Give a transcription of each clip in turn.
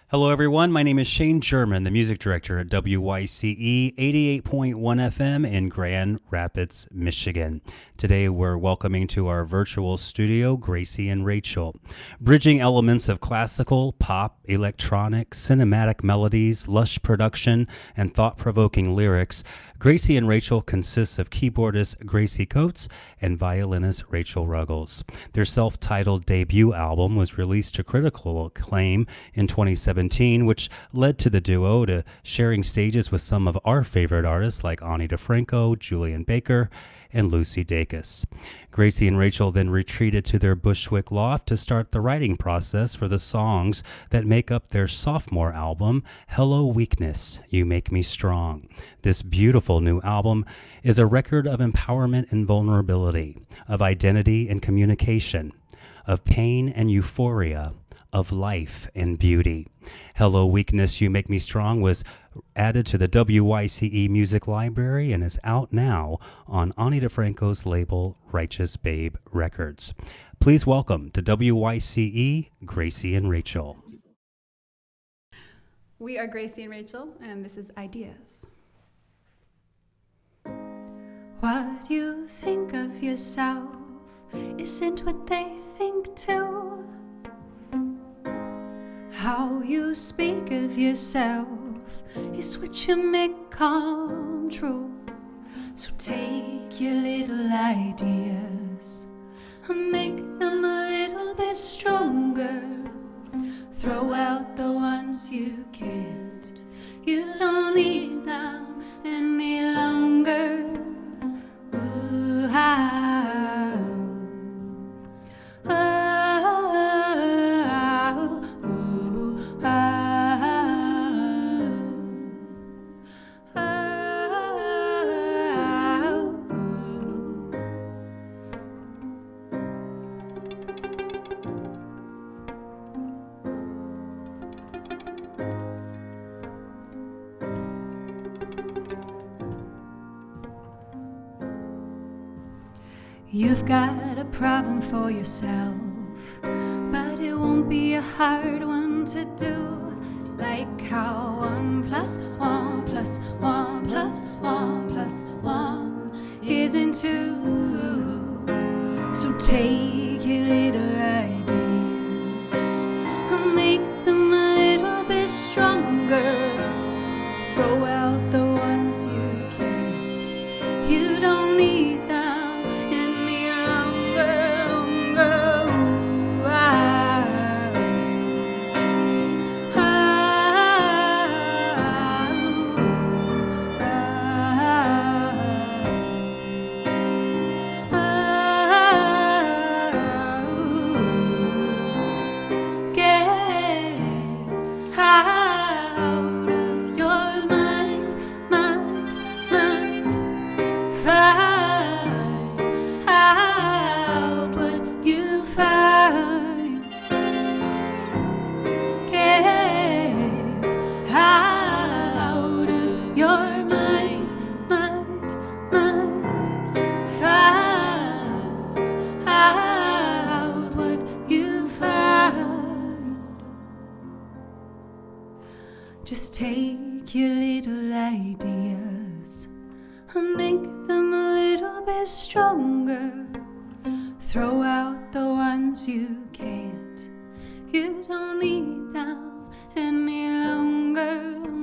Hello, everyone. My name is Shane German, the music director at WYCE 88.1 FM in Grand Rapids, Michigan. Today, we're welcoming to our virtual studio Gracie and Rachel. Bridging elements of classical, pop, electronic, cinematic melodies, lush production, and thought-provoking lyrics, Gracie and Rachel consists of keyboardist Gracie Coates and violinist Rachel Ruggles. Their self-titled debut album was released to critical acclaim in 2017, which led to the duo to sharing stages with some of our favorite artists like Ani DeFranco, Julian Baker, and Lucy Dacus. Gracie and Rachel then retreated to their Bushwick loft to start the writing process for the songs that make up their sophomore album, Hello Weakness, You Make Me Strong. This beautiful new album is a record of empowerment and vulnerability, of identity and communication, of pain and euphoria, of life and beauty. Hello Weakness, You Make Me Strong was added to the WYCE Music Library and is out now on Ani DeFranco's label Righteous Babe Records. Please welcome to WYCE, Gracie and Rachel. We are Gracie and Rachel, and this is Ideas. What you think of yourself isn't what they think too. How you speak of yourself is what you make come true. So take your little ideas and make them a little bit stronger. Throw out the ones you can't. You don't need them any longer. Ooh, You've got a problem for yourself, but it won't be a hard one to do. Like how 1 + 1 + 1 + 1 + 1 isn't 2. So take your little ideas and make them a little bit stronger. Throw out the ones you can't. You don't need them. Just take your little ideas and make them a little bit stronger. Throw out the ones you can't. You don't need them any longer. Ooh,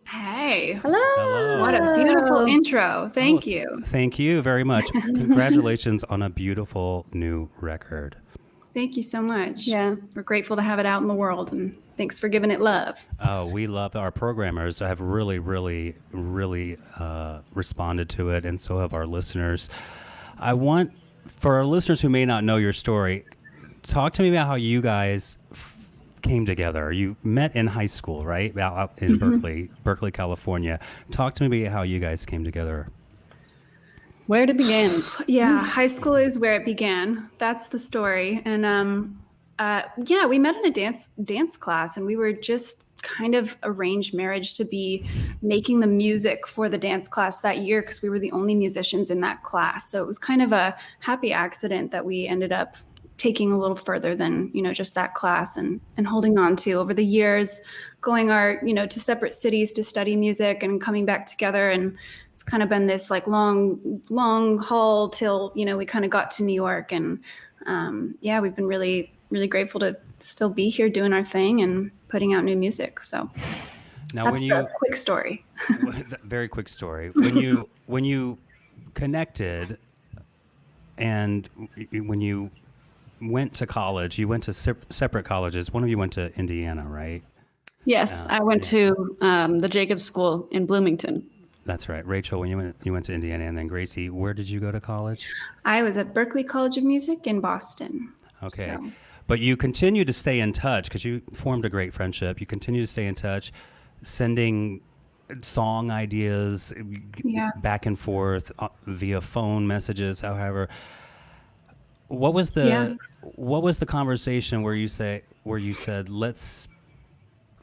Hey. Hello. What a beautiful intro. Thank you. Thank you very much. Congratulations on a beautiful new record. Thank you so much. Yeah. We're grateful to have it out in the world, and thanks for giving it love. Oh, we love our programmers have really responded to it, and so have our listeners. I want, for our listeners who may not know your story, talk to me about how you guys came together. You met in high school, right? Out in Berkeley, California. Talk to me about how you guys came together. Where it began. Yeah, high school is where it began. That's the story. And yeah, we met in a dance class, and we were just kind of arranged marriage to be making the music for the dance class that year because we were the only musicians in that class. So it was kind of a happy accident that we ended up taking a little further than, just that class and holding on to over the years, going to separate cities to study music and coming back together. And it's kind of been this like long haul till, we kind of got to New York. And yeah, we've been really, really grateful to still be here doing our thing and putting out new music. So now, that's the quick story. Very quick story. When you connected and when you went to college, you went to separate colleges. One of you went to Indiana, right? Yes, I went to the Jacobs School in Bloomington. That's right. Rachel, when you went to Indiana, and then Gracie, where did you go to college? I was at Berklee College of Music in Boston. Okay. So. But you continue to stay in touch because you formed a great friendship. You continue to stay in touch, sending song ideas back and forth via phone messages, however. What was the conversation where you said, let's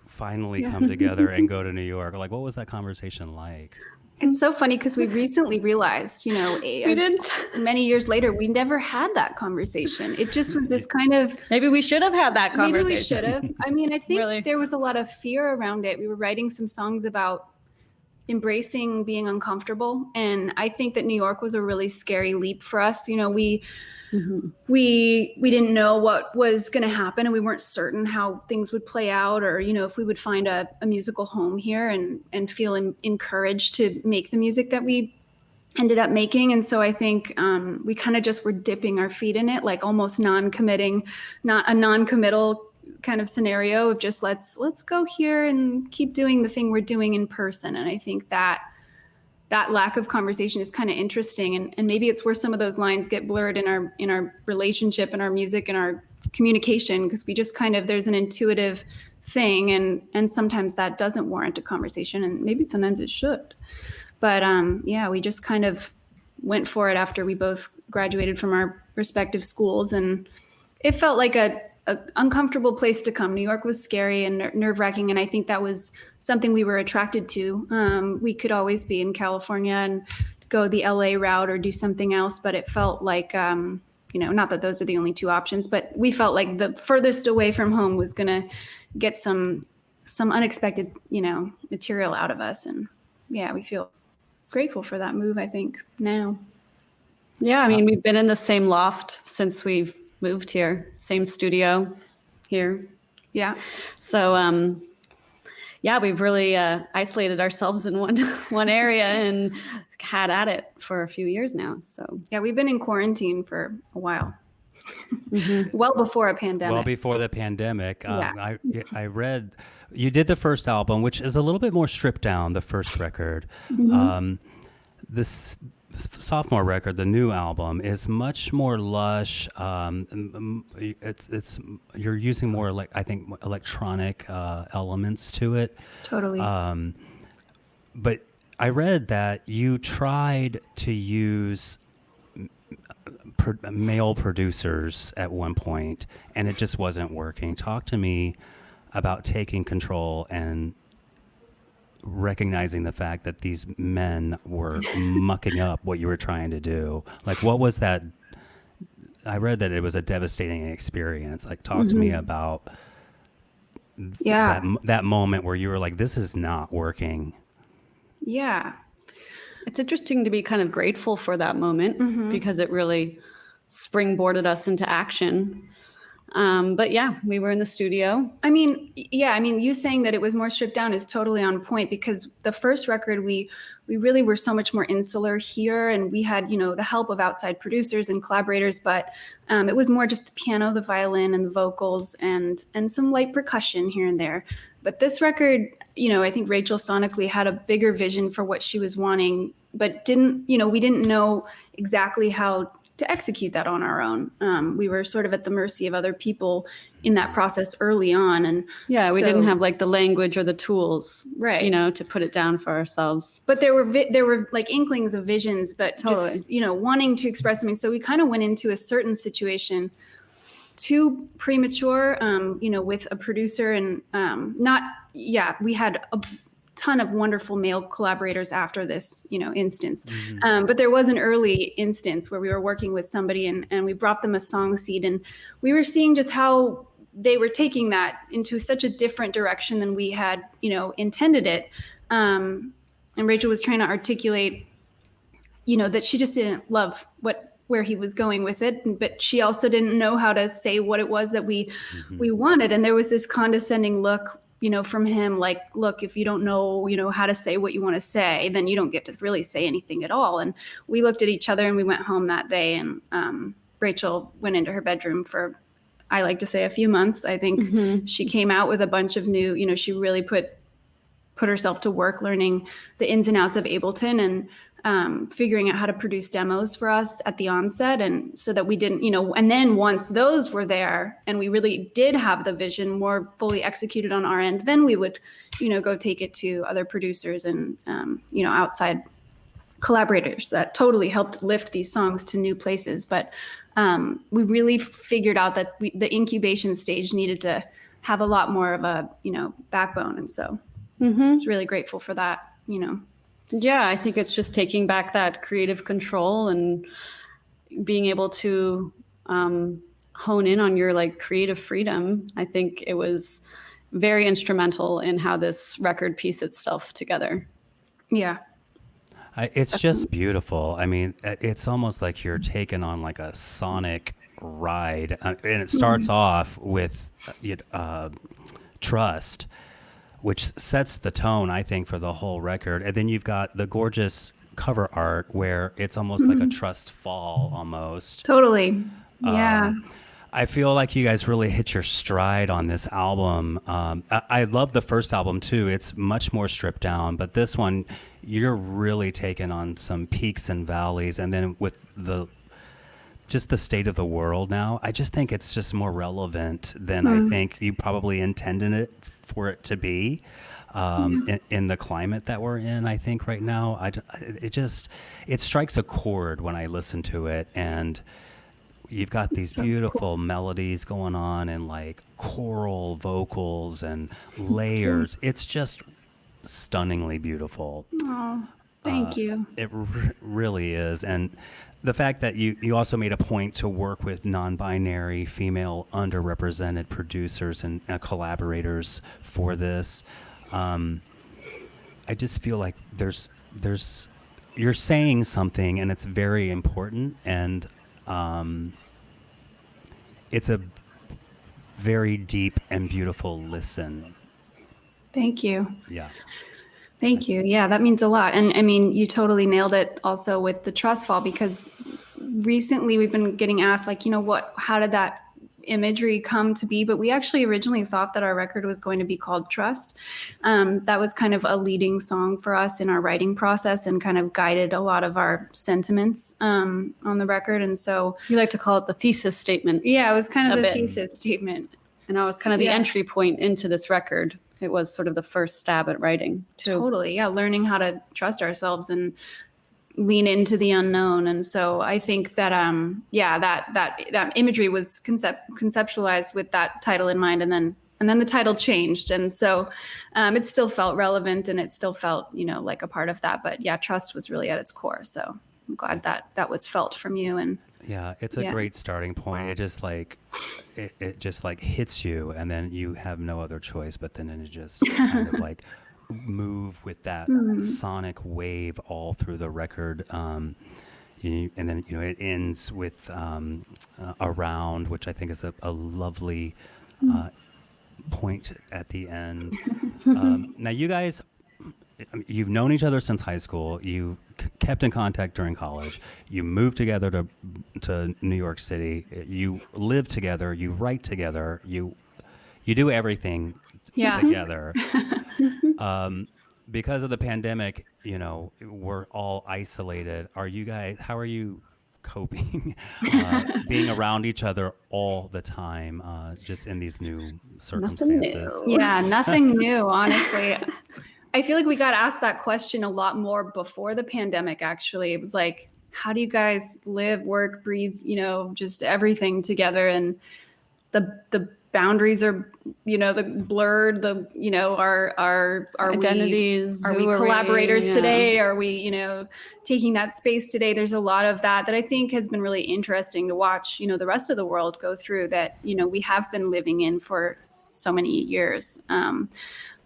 finally come together and go to New York? Like, what was that conversation like? It's so funny because we recently realized, many years later, we never had that conversation. It just was this kind of... Maybe we should have had that conversation. Maybe we should have. I mean, I think there was a lot of fear around it. We were writing some songs about embracing being uncomfortable. And I think that New York was a really scary leap for us. We didn't know what was going to happen, and we weren't certain how things would play out, or if we would find a musical home here and feel encouraged to make the music that we ended up making. And so I think we kind of just were dipping our feet in it, like almost non-committal kind of scenario of just let's go here and keep doing the thing we're doing in person. And I think that lack of conversation is kind of interesting, and maybe it's where some of those lines get blurred in our relationship and our music and our communication, because we just kind of, there's an intuitive thing, and sometimes that doesn't warrant a conversation, and maybe sometimes it should. But yeah, we just kind of went for it after we both graduated from our respective schools, and it felt like a uncomfortable place to come. New York was scary and nerve-wracking, and I think that was something we were attracted to. We could always be in California and go the LA route or do something else, but it felt like, not that those are the only two options, but we felt like the furthest away from home was going to get some unexpected, material out of us. And yeah, we feel grateful for that move, I think, now. Yeah, I mean, we've been in the same loft since we've moved here, same studio here. Yeah. So, we've really isolated ourselves in one area and had at it for a few years now. So yeah, we've been in quarantine for a while. Well before a pandemic. Well before the pandemic. I read you did the first album, which is a little bit more stripped down, the first record. This sophomore record, the new album, is much more lush. It's you're using more electronic elements to it. Totally. But I read that you tried to use male producers at one point, and it just wasn't working. Talk to me about taking control and recognizing the fact that these men were mucking up what you were trying to do. Like, what was that? I read that it was a devastating experience. Like, talk to me about that moment where you were like, this is not working. Yeah. It's interesting to be kind of grateful for that moment because it really springboarded us into action. But yeah, we were in the studio. I mean, you saying that it was more stripped down is totally on point, because the first record, we really were so much more insular here, and we had, the help of outside producers and collaborators, but it was more just the piano, the violin, and the vocals, and some light percussion here and there. But this record, I think Rachel sonically had a bigger vision for what she was wanting, but we didn't know exactly how execute that on our own. We were sort of at the mercy of other people in that process early on. And we didn't have like the language or the tools, right, you know, to put it down for ourselves. But there were like inklings of visions, but Totally. just, you know, wanting to express something. So we kind of went into a certain situation too premature, you know, with a producer, and we had a ton of wonderful male collaborators after this, you know, instance. But there was an early instance where we were working with somebody and we brought them a song seed, and we were seeing just how they were taking that into such a different direction than we had, you know, intended it. And Rachel was trying to articulate, you know, that she just didn't love where he was going with it, but she also didn't know how to say what it was that we wanted. And there was this condescending look, you know, from him, like, look, if you don't know, you know, how to say what you want to say, then you don't get to really say anything at all. And we looked at each other and we went home that day, and Rachel went into her bedroom for, I like to say, a few months. I think she came out with a bunch of new, you know, she really put herself to work learning the ins and outs of Ableton, and figuring out how to produce demos for us at the onset, and so that we didn't, you know, and then once those were there and we really did have the vision more fully executed on our end, then we would, you know, go take it to other producers and, you know, outside collaborators that totally helped lift these songs to new places. But we really figured out that the incubation stage needed to have a lot more of a, you know, backbone. And so I was really grateful for that, you know. Yeah, I think it's just taking back that creative control and being able to hone in on your like creative freedom. I think it was very instrumental in how this record pieced itself together. Yeah. It's just beautiful. I mean, it's almost like you're taken on like a sonic ride. And it starts off with Trust, which sets the tone, I think, for the whole record. And then you've got the gorgeous cover art where it's almost like a trust fall almost. Totally. Yeah. I feel like you guys really hit your stride on this album. I love the first album too. It's much more stripped down, but this one, you're really taking on some peaks and valleys. And then with just the state of the world now, I just think it's just more relevant than I think you probably intended it for it to be, in the climate that we're in. I think right now, it strikes a chord when I listen to it, and you've got these beautiful melodies going on and like choral vocals and layers. It's just stunningly beautiful. Oh, thank you. It really is. And the fact that you also made a point to work with non-binary, female, underrepresented producers and collaborators for this, I just feel like you're saying something, and it's very important, and it's a very deep and beautiful listen. Thank you. Yeah. Thank you. Yeah, that means a lot. And I mean, you totally nailed it also with the trust fall, because recently we've been getting asked, like, you know, how did that imagery come to be? But we actually originally thought that our record was going to be called Trust. That was kind of a leading song for us in our writing process and kind of guided a lot of our sentiments on the record. And so you like to call it the thesis statement. Yeah, it was kind of the thesis statement. And that was kind of the entry point into this record. It was sort of the first stab at writing too. Totally. Yeah. Learning how to trust ourselves and lean into the unknown. And so I think that, that imagery was conceptualized with that title in mind. And then the title changed. And so it still felt relevant, and it still felt, you know, like a part of that. But yeah, trust was really at its core. So I'm glad that was felt from you. And yeah, it's a great starting point. It just like hits you, and then you have no other choice but then it just kind of like move with that sonic wave all through the record. And then, you know, it ends with Around, which I think is a lovely point at the end. Now, you guys, you've known each other since high school. You kept in contact during college. You moved together to New York City. You live together. You write together. You do everything together. Because of the pandemic, you know, we're all isolated. How are you coping, being around each other all the time, just in these new circumstances? Yeah, nothing new, honestly. I feel like we got asked that question a lot more before the pandemic, actually. It was like, how do you guys live, work, breathe, just everything together? And the boundaries are, the blurred, our identities. Are we collaborators today? Are we, taking that space today? There's a lot of that I think has been really interesting to watch, the rest of the world go through that, we have been living in for so many years.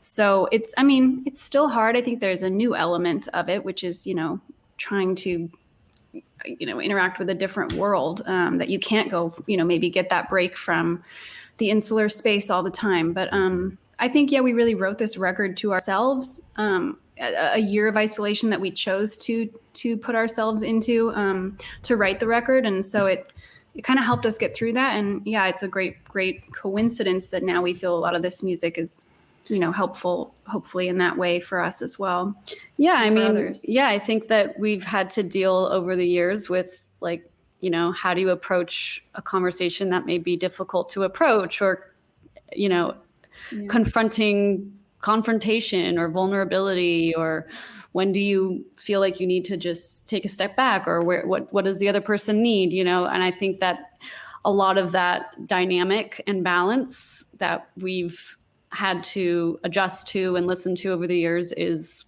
So it's still hard. I think there's a new element of it, which is, trying to, interact with a different world, that you can't go, maybe get that break from the insular space all the time. But I think, we really wrote this record to ourselves, a year of isolation that we chose to put ourselves into, to write the record. And so it kind of helped us get through that. And it's a great coincidence that now we feel a lot of this music is, helpful, hopefully in that way for us as well. Yeah. I think that we've had to deal over the years with how do you approach a conversation that may be difficult to approach, or, confrontation or vulnerability, or when do you feel like you need to just take a step back, or what does the other person need, And I think that a lot of that dynamic and balance that we've had to adjust to and listen to over the years is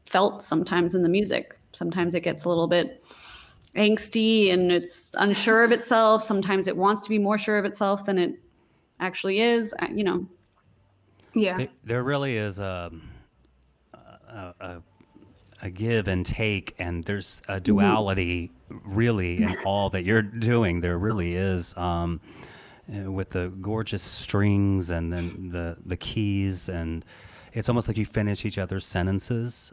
felt sometimes in the music. Sometimes it gets a little bit angsty and it's unsure of itself. Sometimes it wants to be more sure of itself than it actually is, Yeah. There really is a give and take, and there's a duality really in all that you're doing. There really is, with the gorgeous strings and then the keys, and it's almost like you finish each other's sentences,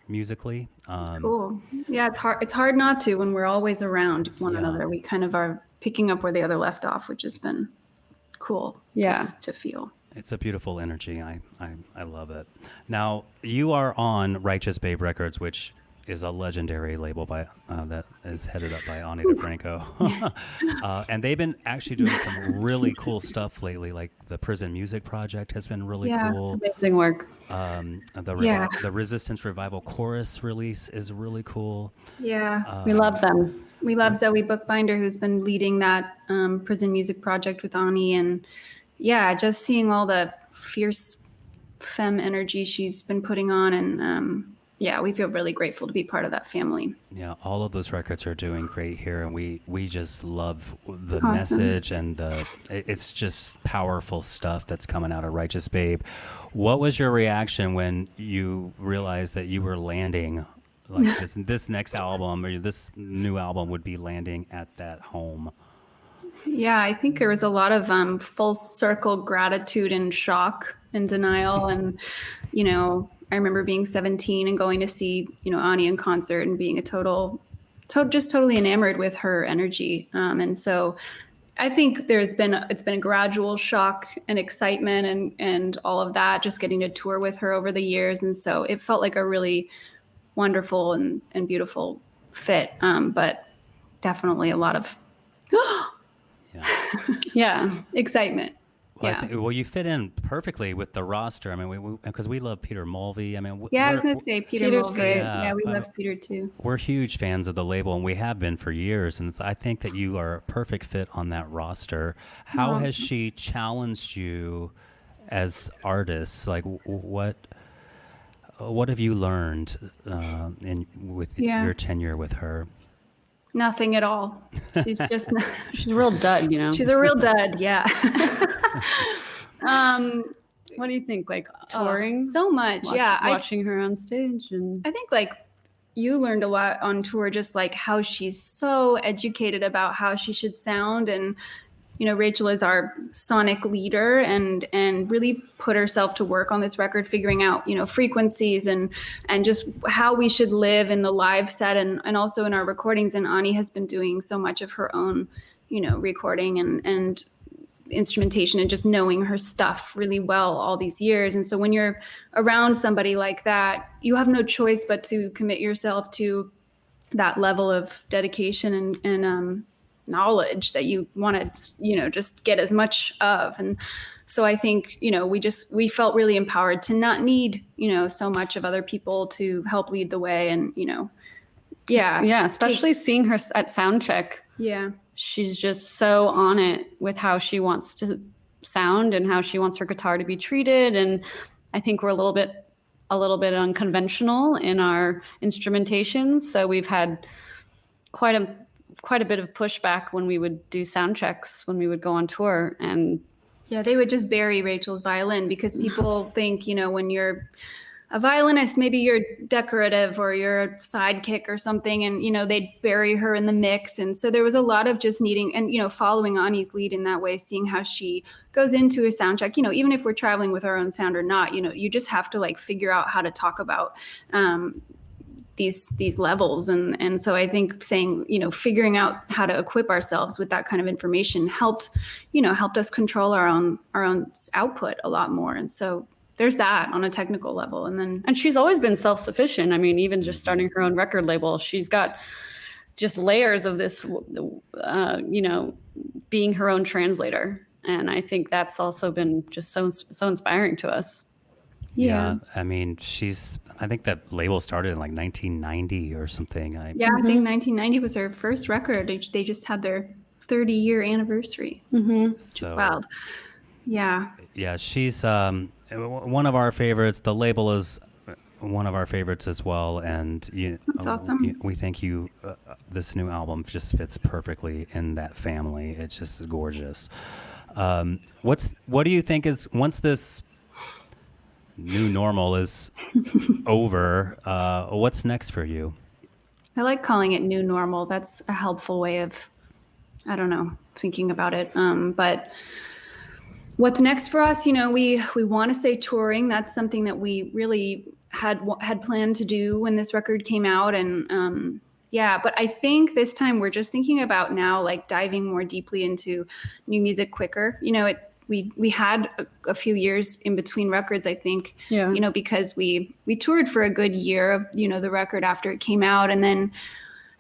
musically. Cool. Yeah, it's hard not to when we're always around one another. We kind of are picking up where the other left off, which has been cool to feel. It's a beautiful energy. I love it. Now, you are on Righteous Babe Records, which is a legendary label that is headed up by Ani DeFranco. And they've been actually doing some really cool stuff lately, like the Prison Music Project has been really cool. It's amazing work. The Resistance Revival Chorus release is really cool. Yeah. We love them. We love Zoe Bookbinder, who's been leading that Prison Music Project with Ani. And just seeing all the fierce femme energy she's been putting on. And we feel really grateful to be part of that family. Yeah, all of those records are doing great here, and we just love the Awesome. message, and it's just powerful stuff that's coming out of Righteous Babe. What was your reaction when you realized that you were landing, like this next album, or this new album would be landing at that home? Yeah, I think there was a lot of full circle gratitude and shock and denial. And, I remember being 17 and going to see, Ani in concert and being just totally enamored with her energy. And so I think it's been a gradual shock and excitement and all of that, just getting to tour with her over the years. And so it felt like a really wonderful and beautiful fit. But definitely a lot of excitement. Well, you fit in perfectly with the roster. I mean, because we love Peter Mulvey. I mean, I was going to say Peter's Mulvey. Great. Yeah, we love Peter too. We're huge fans of the label, and we have been for years. And I think that you are a perfect fit on that roster. How has she challenged you as artists? Like, what have you learned with your tenure with her? Nothing at all. She's just she's a real dud, She's a real dud, yeah. What do you think? Like touring? So much, watching her on stage, and I think you learned a lot on tour, just like how she's so educated about how she should sound. And Rachel is our sonic leader and really put herself to work on this record, figuring out, frequencies and just how we should live in the live set and also in our recordings. And Ani has been doing so much of her own, recording and instrumentation and just knowing her stuff really well all these years. And so when you're around somebody like that, you have no choice but to commit yourself to that level of dedication and knowledge that you want to, just get as much of. And so I think, we felt really empowered to not need, so much of other people to help lead the way. And, Yeah, especially seeing her at sound check. Yeah. She's just so on it with how she wants to sound and how she wants her guitar to be treated. And I think we're a little bit unconventional in our instrumentations. So we've had quite a bit of pushback when we would do sound checks, when we would go on tour. And yeah, they would just bury Rachel's violin because people think, when you're a violinist, maybe you're decorative or you're a sidekick or something, and, they'd bury her in the mix. And so there was a lot of just needing and, following Ani's lead in that way, seeing how she goes into a sound check, even if we're traveling with our own sound or not, you just have to figure out how to talk about these levels. And so I think saying, figuring out how to equip ourselves with that kind of information helped us control our own output a lot more. And so there's that on a technical level. And she's always been self-sufficient. I mean, even just starting her own record label, she's got just layers of this, being her own translator. And I think that's also been just so inspiring to us. Yeah. I mean, I think that label started in 1990 or something. I think 1990 was her first record. They just had their 30-year anniversary. Which is wild. Yeah. Yeah, she's one of our favorites. The label is one of our favorites as well. And that's awesome. We think this new album just fits perfectly in that family. It's just gorgeous. What do you think is, once this new normal is over, what's next for you? I like calling it new normal. That's a helpful way of, thinking about it. But what's next for us? We want to say touring. That's something that we really had planned to do when this record came out. And but I think this time we're just thinking about now, diving more deeply into new music quicker. We had a few years in between records, I think, because we toured for a good year of, the record after it came out, and then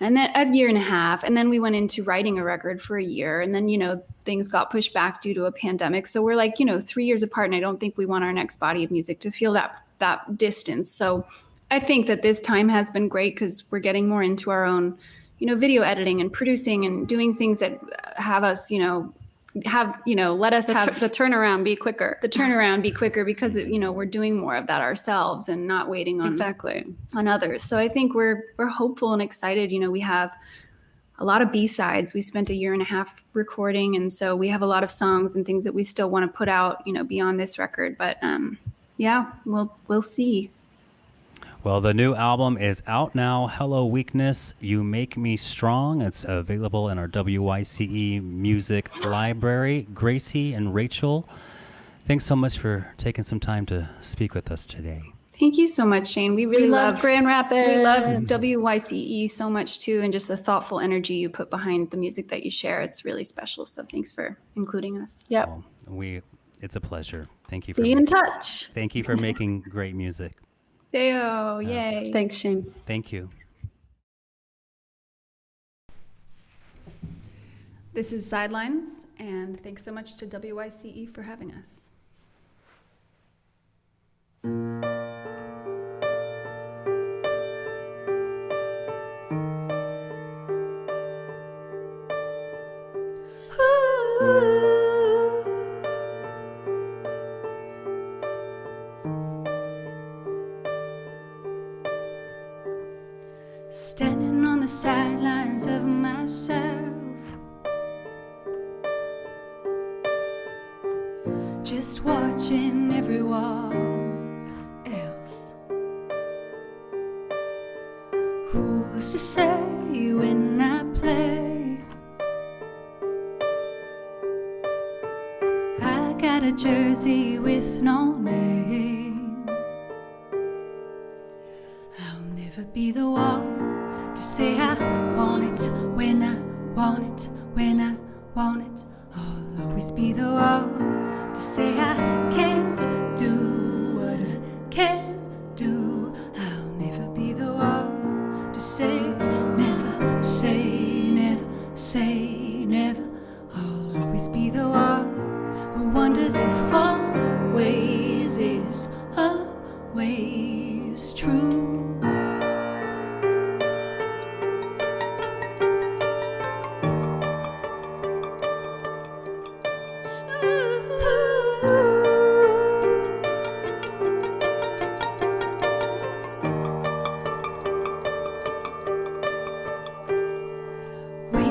a year and a half. And then we went into writing a record for a year, and then, things got pushed back due to a pandemic. So we're 3 years apart, and I don't think we want our next body of music to feel that distance. So I think that this time has been great because we're getting more into our own, video editing and producing and doing things that have us, let us have the turnaround be quicker. The turnaround be quicker because we're doing more of that ourselves and not waiting on others. So I think we're hopeful and excited. We have a lot of B-sides. We spent a year and a half recording, and so we have a lot of songs and things that we still want to put out, beyond this record. But we'll see. Well, the new album is out now. Hello Weakness, You Make Me Strong. It's available in our WYCE music library. Gracie and Rachel, thanks so much for taking some time to speak with us today. Thank you so much, Shane. We really love Grand Rapids. We love WYCE so much too, and just the thoughtful energy you put behind the music that you share. It's really special. So thanks for including us. Yep. Well, it's a pleasure. Thank you for be in touch. Thank you for making great music. Deo, yay. Thanks, Shane. Thank you. This is Sidelines, and thanks so much to WYCE for having us. Standing on the sidelines of myself, just watching everyone else. Who's to say when I play? I got a jersey with no name. I'll never be the one to say I want it when I want it, when I want it. I'll always be the one to say I can't do what I can do. I'll never be the one to say never.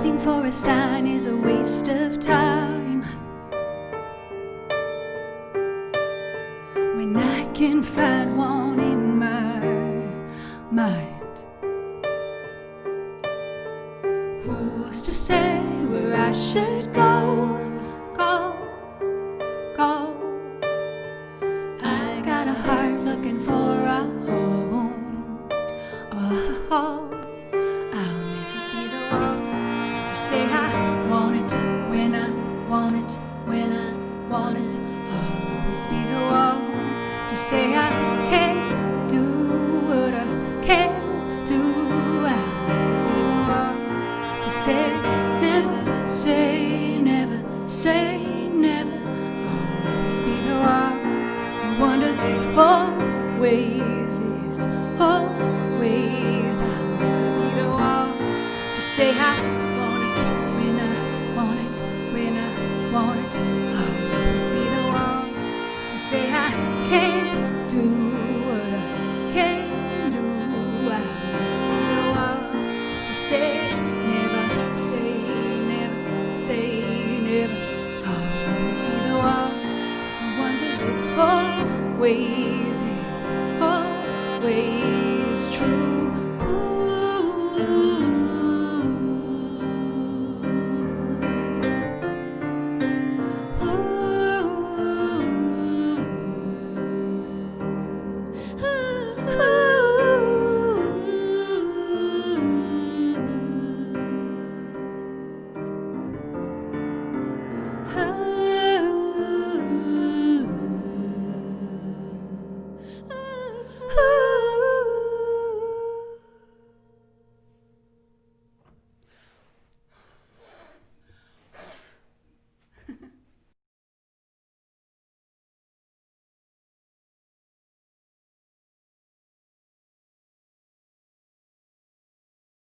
Waiting for a sign is a waste of time when I can find one in my mind. Who's to say where I should go? I got a heart looking for a home, a home. I'll never be the one to say I want it when I want it, when I want it. I'll always be the one to say I can't do what I can't do. I'll never be the one to say never, say never, say never. I'll always be the one who wonders if always is always. I'll never be the one to say I want it when I want it, when I want it. I'll always be the one to say I can't do what I can do. I'll never be the one to say never, say never, say never. I'll always be the one who wonders if always